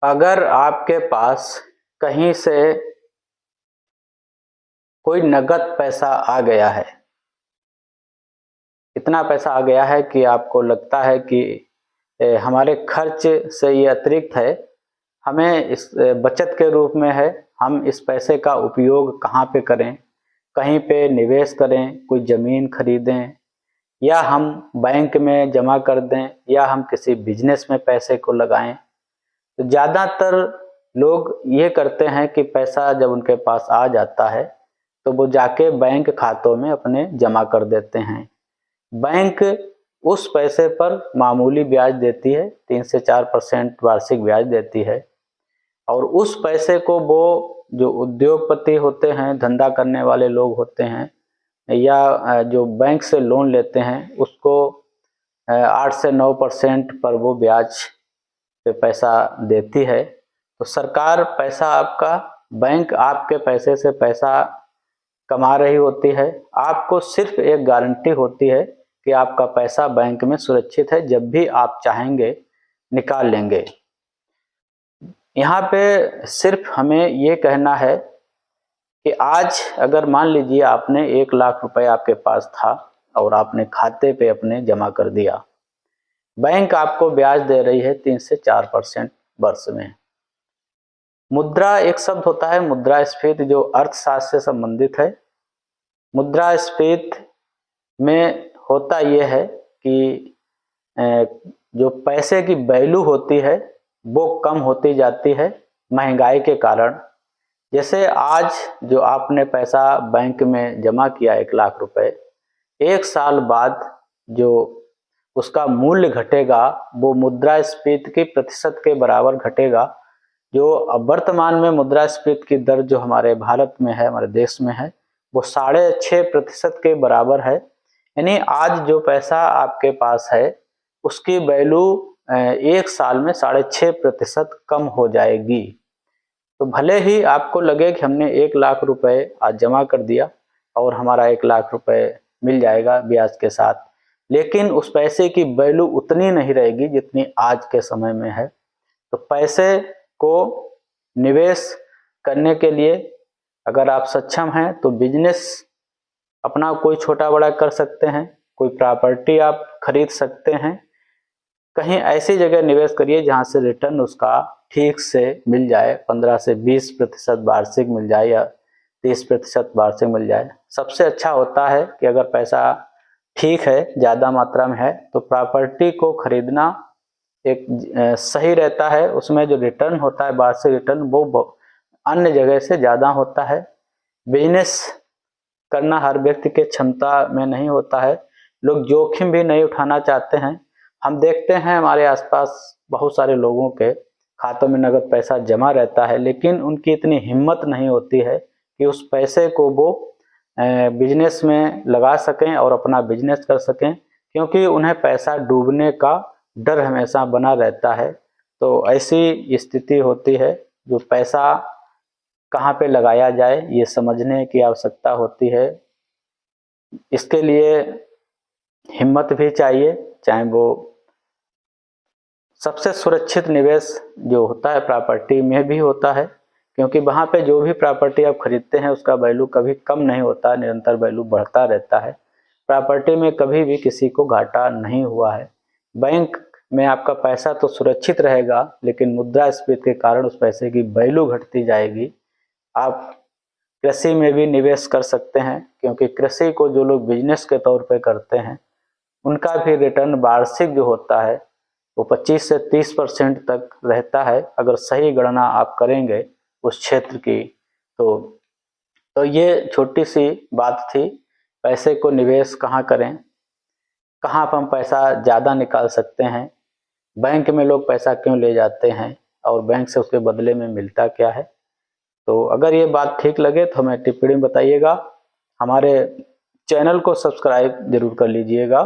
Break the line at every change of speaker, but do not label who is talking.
अगर आपके पास कहीं से कोई नगद पैसा आ गया है, इतना पैसा आ गया है कि आपको लगता है कि हमारे खर्च से ये अतिरिक्त है, हमें इस बचत के रूप में है, हम इस पैसे का उपयोग कहाँ पे करें, कहीं पे निवेश करें, कोई ज़मीन खरीदें या हम बैंक में जमा कर दें या हम किसी बिजनेस में पैसे को लगाएं। तो ज़्यादातर लोग ये करते हैं कि पैसा जब उनके पास आ जाता है तो वो जाके बैंक खातों में अपने जमा कर देते हैं। बैंक उस पैसे पर मामूली ब्याज देती है, 3 से 4% वार्षिक ब्याज देती है और उस पैसे को वो जो उद्योगपति होते हैं, धंधा करने वाले लोग होते हैं या जो बैंक से लोन लेते हैं उसको 8 से 9% पर वो ब्याज पे पैसा देती है। तो सरकार पैसा आपका, बैंक आपके पैसे से पैसा कमा रही होती है। आपको सिर्फ एक गारंटी होती है कि आपका पैसा बैंक में सुरक्षित है, जब भी आप चाहेंगे निकाल लेंगे। यहाँ पे सिर्फ हमें ये कहना है कि आज अगर मान लीजिए आपने 1 लाख रुपए आपके पास था और आपने खाते पे अपने जमा कर दिया, बैंक आपको ब्याज दे रही है 3 से 4% वर्ष में। मुद्रा एक शब्द होता है मुद्रास्फीति, जो अर्थशास्त्र से संबंधित है। मुद्रास्फीति में होता यह है कि जो पैसे की वैल्यू होती है वो कम होती जाती है महंगाई के कारण। जैसे आज जो आपने पैसा बैंक में जमा किया 1 लाख रुपए, 1 साल बाद जो उसका मूल्य घटेगा वो मुद्रास्फीति की प्रतिशत के बराबर घटेगा। जो अब वर्तमान में मुद्रास्फीति की दर जो हमारे भारत में है, हमारे देश में है, वो 6.5% के बराबर है। यानी आज जो पैसा आपके पास है उसकी वैल्यू 1 साल में 6.5% कम हो जाएगी। तो भले ही आपको लगे कि हमने 1 लाख रुपए आज जमा कर दिया और हमारा 1 लाख रुपए मिल जाएगा ब्याज के साथ, लेकिन उस पैसे की वैल्यू उतनी नहीं रहेगी जितनी आज के समय में है। तो पैसे को निवेश करने के लिए अगर आप सक्षम हैं तो बिजनेस अपना कोई छोटा बड़ा कर सकते हैं, कोई प्रॉपर्टी आप खरीद सकते हैं। कहीं ऐसी जगह निवेश करिए जहां से रिटर्न उसका ठीक से मिल जाए, 15 से 20% वार्षिक मिल जाए या 30% वार्षिक मिल जाए। सबसे अच्छा होता है कि अगर पैसा ठीक है, ज़्यादा मात्रा में है, तो प्रॉपर्टी को खरीदना एक सही रहता है। उसमें जो रिटर्न होता है, वार्षिक रिटर्न, वो अन्य जगह से ज़्यादा होता है। बिजनेस करना हर व्यक्ति के क्षमता में नहीं होता है, लोग जोखिम भी नहीं उठाना चाहते हैं। हम देखते हैं हमारे आसपास बहुत सारे लोगों के खातों में नगद पैसा जमा रहता है, लेकिन उनकी इतनी हिम्मत नहीं होती है कि उस पैसे को वो बिजनेस में लगा सकें और अपना बिजनेस कर सकें, क्योंकि उन्हें पैसा डूबने का डर हमेशा बना रहता है। तो ऐसी स्थिति होती है, जो पैसा कहाँ पे लगाया जाए ये समझने की आवश्यकता होती है। इसके लिए हिम्मत भी चाहिए, चाहे वो सबसे सुरक्षित निवेश जो होता है प्रॉपर्टी में भी होता है, क्योंकि वहाँ पे जो भी प्रॉपर्टी आप खरीदते हैं उसका वैल्यू कभी कम नहीं होता, निरंतर वैल्यू बढ़ता रहता है। प्रॉपर्टी में कभी भी किसी को घाटा नहीं हुआ है। बैंक में आपका पैसा तो सुरक्षित रहेगा, लेकिन मुद्रास्फीति के कारण उस पैसे की वैल्यू घटती जाएगी। आप कृषि में भी निवेश कर सकते हैं, क्योंकि कृषि को जो लोग बिजनेस के तौर पे करते हैं उनका भी रिटर्न वार्षिक जो होता है वो 25 से 30% तक रहता है, अगर सही गणना आप करेंगे उस क्षेत्र की। तो ये छोटी सी बात थी, पैसे को निवेश कहाँ करें, कहाँ पर हम पैसा ज़्यादा निकाल सकते हैं, बैंक में लोग पैसा क्यों ले जाते हैं और बैंक से उसके बदले में मिलता क्या है। तो अगर ये बात ठीक लगे तो हमें टिप्पणी में बताइएगा। हमारे चैनल को सब्सक्राइब जरूर कर लीजिएगा।